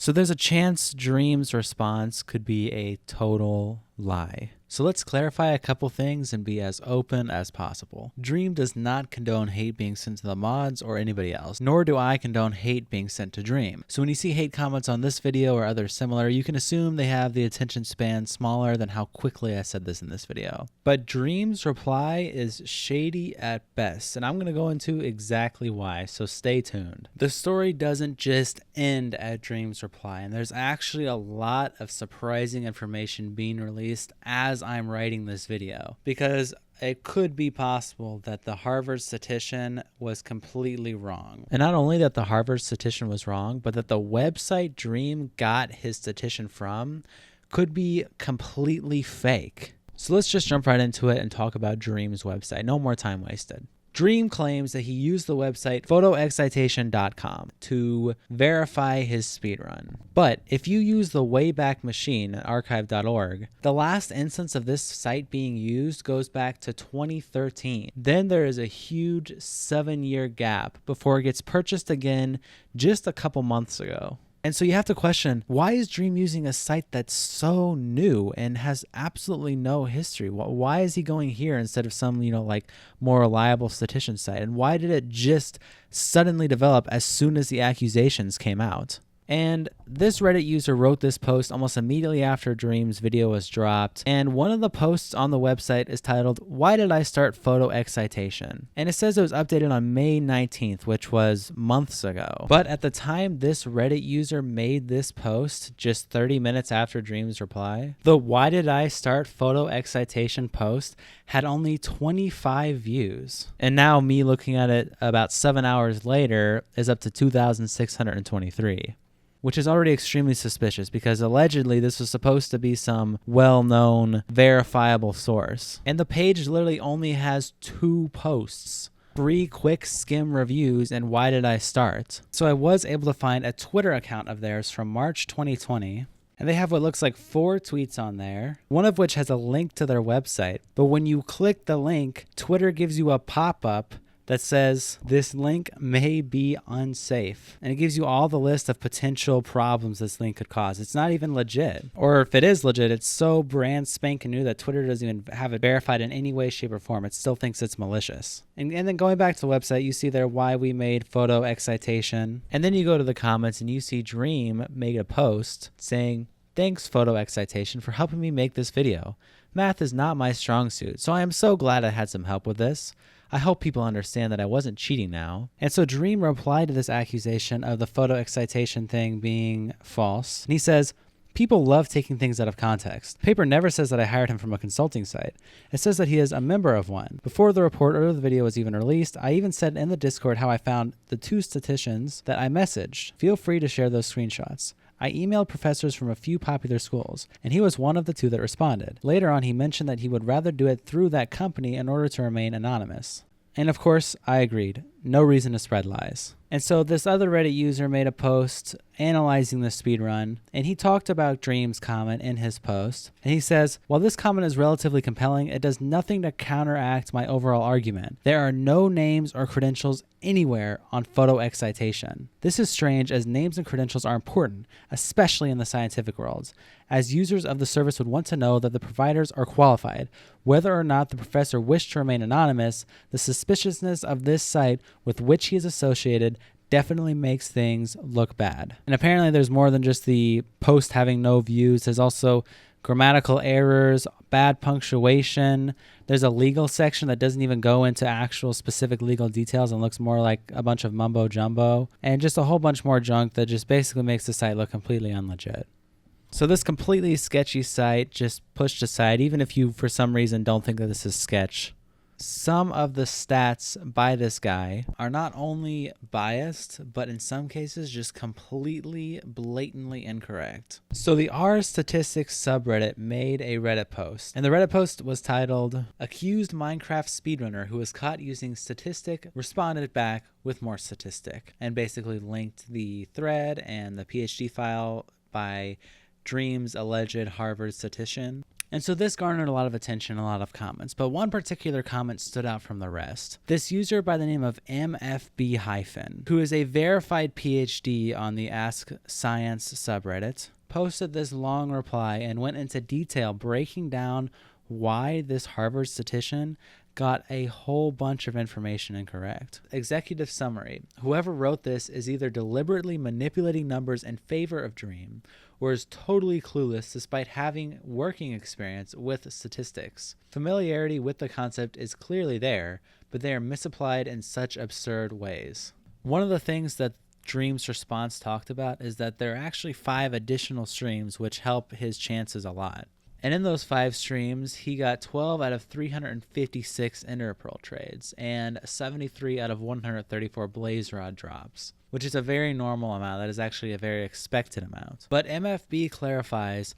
So there's a chance Dream's response could be a total lie. So let's clarify a couple things and be as open as possible. Dream does not condone hate being sent to the mods or anybody else, nor do I condone hate being sent to Dream. So when you see hate comments on this video or others similar, you can assume they have the attention span smaller than how quickly I said this in this video. But Dream's reply is shady at best, and I'm going to go into exactly why, so stay tuned. The story doesn't just end at Dream's reply, and there's actually a lot of surprising information being released as I'm writing this video, because it could be possible that the Harvard statistician was completely wrong. And not only that the Harvard statistician was wrong, but that the website Dream got his statistician from could be completely fake. So let's just jump right into it and talk about Dream's website. No more time wasted. Dream claims that he used the website photoexcitation.com to verify his speedrun. But if you use the Wayback Machine at archive.org, the last instance of this site being used goes back to 2013. Then there is a huge 7-year gap before it gets purchased again just a couple months ago. And so you have to question, why is Dream using a site that's so new and has absolutely no history? Why is he going here instead of some, like more reliable statistician site? And why did it just suddenly develop as soon as the accusations came out? And this Reddit user wrote this post almost immediately after Dream's video was dropped. And one of the posts on the website is titled, "Why Did I Start Photo Excitation?" And it says it was updated on May 19th, which was months ago. But at the time this Reddit user made this post, just 30 minutes after Dream's reply, the "Why Did I Start Photo Excitation" post had only 25 views. And now me looking at it about 7 hours later is up to 2,623. Which is already extremely suspicious because allegedly this was supposed to be some well-known, verifiable source. And the page literally only has 2 posts. 3 quick skim reviews and "Why Did I Start?" So I was able to find a Twitter account of theirs from March 2020. And they have what looks like 4 tweets on there, one of which has a link to their website. But when you click the link, Twitter gives you a pop-up that says this link may be unsafe. And it gives you all the list of potential problems this link could cause. It's not even legit. Or if it is legit, it's so brand spanking new that Twitter doesn't even have it verified in any way, shape, or form. It still thinks it's malicious. And then going back to the website, you see there why we made photo excitation. And then you go to the comments and you see Dream made a post saying, "Thanks Photo Excitation for helping me make this video. Math is not my strong suit, so I am so glad I had some help with this. I hope people understand that I wasn't cheating now." And so Dream replied to this accusation of the photo excitation thing being false. And he says, "People love taking things out of context. The paper never says that I hired him from a consulting site. It says that he is a member of one. Before the report or the video was even released, I even said in the Discord how I found the 2 statisticians that I messaged. Feel free to share those screenshots. I emailed professors from a few popular schools, and he was one of the 2 that responded. Later on, he mentioned that he would rather do it through that company in order to remain anonymous." And of course, I agreed. No reason to spread lies. And so this other Reddit user made a post analyzing the speedrun, and he talked about Dream's comment in his post. And he says, "While this comment is relatively compelling, it does nothing to counteract my overall argument. There are no names or credentials anywhere on photo excitation. This is strange as names and credentials are important, especially in the scientific worlds, as users of the service would want to know that the providers are qualified. Whether or not the professor wished to remain anonymous, the suspiciousness of this site with which he is associated definitely makes things look bad." And apparently there's more than just the post having no views. There's also grammatical errors, bad punctuation. There's a legal section that doesn't even go into actual specific legal details and looks more like a bunch of mumbo jumbo, and just a whole bunch more junk that just basically makes the site look completely unlegit. So this completely sketchy site just pushed aside, even if you for some reason don't think that this is sketch. Some of the stats by this guy are not only biased, but in some cases just completely, blatantly incorrect. So the R Statistics subreddit made a Reddit post, and the Reddit post was titled, "Accused Minecraft Speedrunner Who Was Caught Using Statistic Responded Back with More Statistic," and basically linked the thread and the PhD file by Dream's alleged Harvard statistician. And so this garnered a lot of attention, a lot of comments, but one particular comment stood out from the rest. This user by the name of MFB-, who is a verified PhD on the Ask Science subreddit, posted this long reply and went into detail breaking down why this Harvard statistician got a whole bunch of information incorrect. Executive summary: whoever wrote this is either deliberately manipulating numbers in favor of Dream, or is totally clueless despite having working experience with statistics. Familiarity with the concept is clearly there, but they are misapplied in such absurd ways. One of the things that Dream's response talked about is that there are actually 5 additional streams which help his chances a lot. And in those 5 streams, he got 12 out of 356 Interpearl trades and 73 out of 134 Blaze Rod drops, which is a very normal amount. That is actually a very expected amount. But MFB clarifies,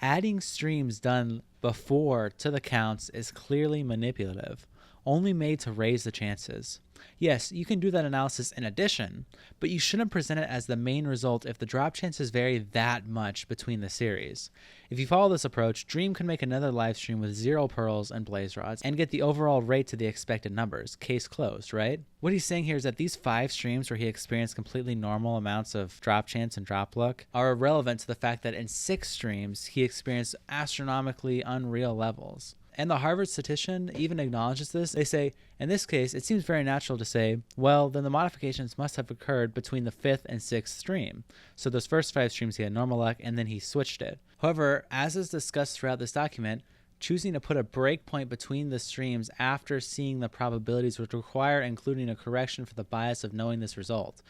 adding streams done before to the counts is clearly manipulative, only made to raise the chances. Yes, you can do that analysis in addition, but you shouldn't present it as the main result if the drop chances vary that much between the series. If you follow this approach, Dream can make another live stream with 0 pearls and blaze rods and get the overall rate to the expected numbers. Case closed, right? What he's saying here is that these 5 streams where he experienced completely normal amounts of drop chance and drop luck are irrelevant to the fact that in 6 streams he experienced astronomically unreal levels. And the Harvard statistician even acknowledges this. They say, in this case, it seems very natural to say, well, then the modifications must have occurred between the 5th and 6th stream. So those first 5 streams he had normal luck, and then he switched it. However, as is discussed throughout this document, choosing to put a breakpoint between the streams after seeing the probabilities would require including a correction for the bias of knowing this result.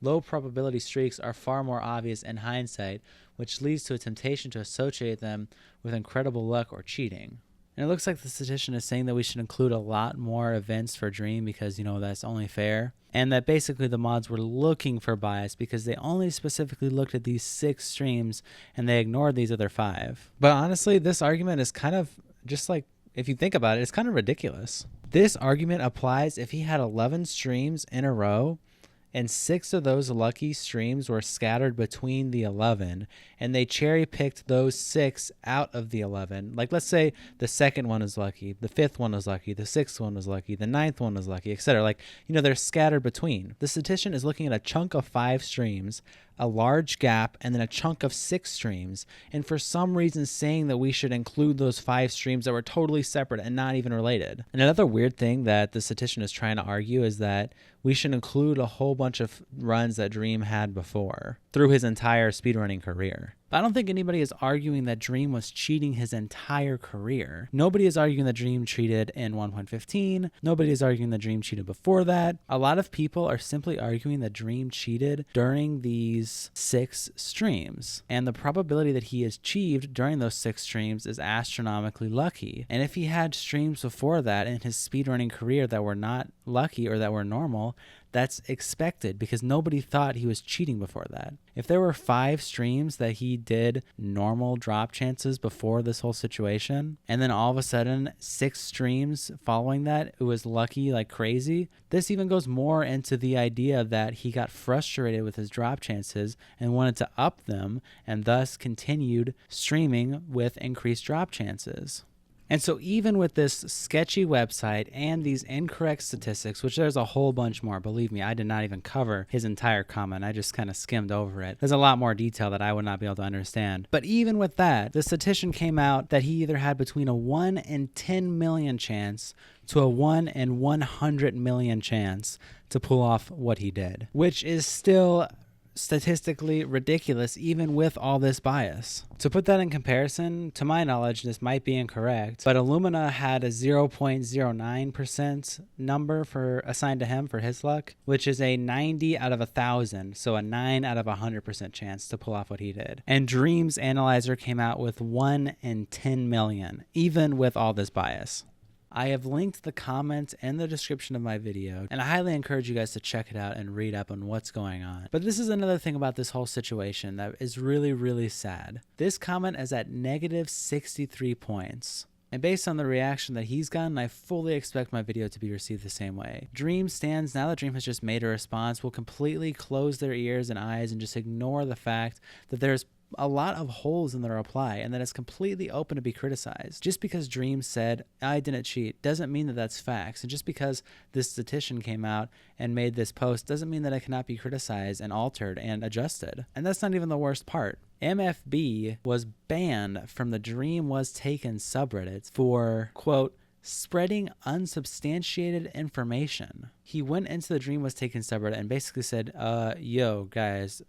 Low probability streaks are far more obvious in hindsight, which leads to a temptation to associate them with incredible luck or cheating. And it looks like the statistician is saying that we should include a lot more events for Dream because, that's only fair. And that basically the mods were looking for bias because they only specifically looked at these 6 streams and they ignored these other 5. But honestly, this argument is kind of just like, if you think about it, it's kind of ridiculous. This argument applies if he had 11 streams in a row and 6 of those lucky streams were scattered between the 11, and they cherry-picked those 6 out of the 11. Like, let's say the second one is lucky, the 5th one was lucky, the 6th one was lucky, the 9th one was lucky, etc. Like, they're scattered between. The statistician is looking at a chunk of 5 streams, a large gap, and then a chunk of 6 streams, and for some reason saying that we should include those 5 streams that were totally separate and not even related. And another weird thing that the statistician is trying to argue is that we should include a whole bunch of runs that Dream had before through his entire speedrunning career. But I don't think anybody is arguing that Dream was cheating his entire career. Nobody is arguing that Dream cheated in 1.15. Nobody is arguing that Dream cheated before that. A lot of people are simply arguing that Dream cheated during these 6 streams. And the probability that he achieved during those 6 streams is astronomically lucky. And if he had streams before that in his speedrunning career that were not lucky or that were normal, that's expected because nobody thought he was cheating before that. If there were 5 streams that he did normal drop chances before this whole situation, and then all of a sudden 6 streams following that, it was lucky like crazy, this even goes more into the idea that he got frustrated with his drop chances and wanted to up them and thus continued streaming with increased drop chances. And so even with this sketchy website and these incorrect statistics, which there's a whole bunch more, believe me, I did not even cover his entire comment. I just kind of skimmed over it. There's a lot more detail that I would not be able to understand. But even with that, the statistician came out that he either had between a 1 in 10 million chance to a 1 in 100 million chance to pull off what he did, which is still statistically ridiculous even with all this bias. To put that in comparison, to my knowledge, this might be incorrect, but Illumina had a 0.09% number assigned to him for his luck, which is a 90 out of 1,000, so a 9 out of 100% chance to pull off what he did. And Dream's analyzer came out with 1 in 10 million, even with all this bias. I have linked the comments in the description of my video, and I highly encourage you guys to check it out and read up on what's going on. But this is another thing about this whole situation that is really, really sad. This comment is at negative 63 points. And based on the reaction that he's gotten, I fully expect my video to be received the same way. Dream stands, now that Dream has just made a response, will completely close their ears and eyes and just ignore the fact that there's a lot of holes in the reply and that it's completely open to be criticized. Just because Dream said, I didn't cheat, doesn't mean that that's facts. And just because this statistician came out and made this post doesn't mean that it cannot be criticized and altered and adjusted. And that's not even the worst part. MFB was banned from the Dream Was Taken subreddit for, quote, spreading unsubstantiated information. He went into the Dream Was Taken subreddit and basically said, yo, guys,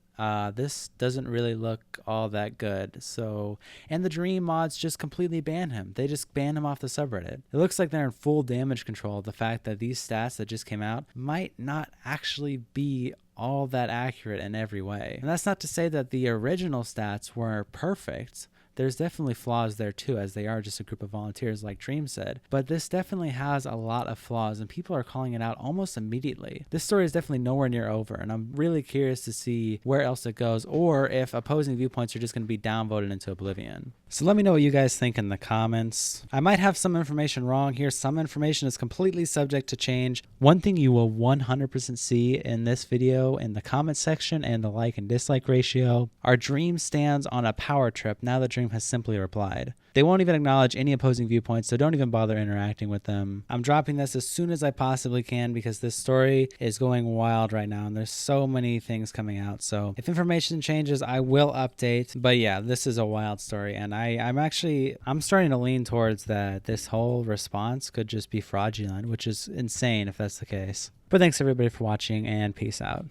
this doesn't really look all that good. So, and the Dream mods just completely ban him. They just ban him off the subreddit. It looks like they're in full damage control of the fact that these stats that just came out might not actually be all that accurate in every way. And that's not to say that the original stats were perfect. There's definitely flaws there too, as they are just a group of volunteers like Dream said. But this definitely has a lot of flaws and people are calling it out almost immediately. This story is definitely nowhere near over and I'm really curious to see where else it goes or if opposing viewpoints are just going to be downvoted into oblivion. So let me know what you guys think in the comments. I might have some information wrong here. Some information is completely subject to change. One thing you will 100% see in this video in the comment section and the like and dislike ratio are Dream stands on a power trip now that Dream has simply replied. They won't even acknowledge any opposing viewpoints, so don't even bother interacting with them. I'm dropping this as soon as I possibly can because this story is going wild right now and there's so many things coming out. So if information changes, I will update. But yeah, this is a wild story and I'm starting to lean towards that this whole response could just be fraudulent, which is insane if that's the case. But thanks everybody for watching and peace out.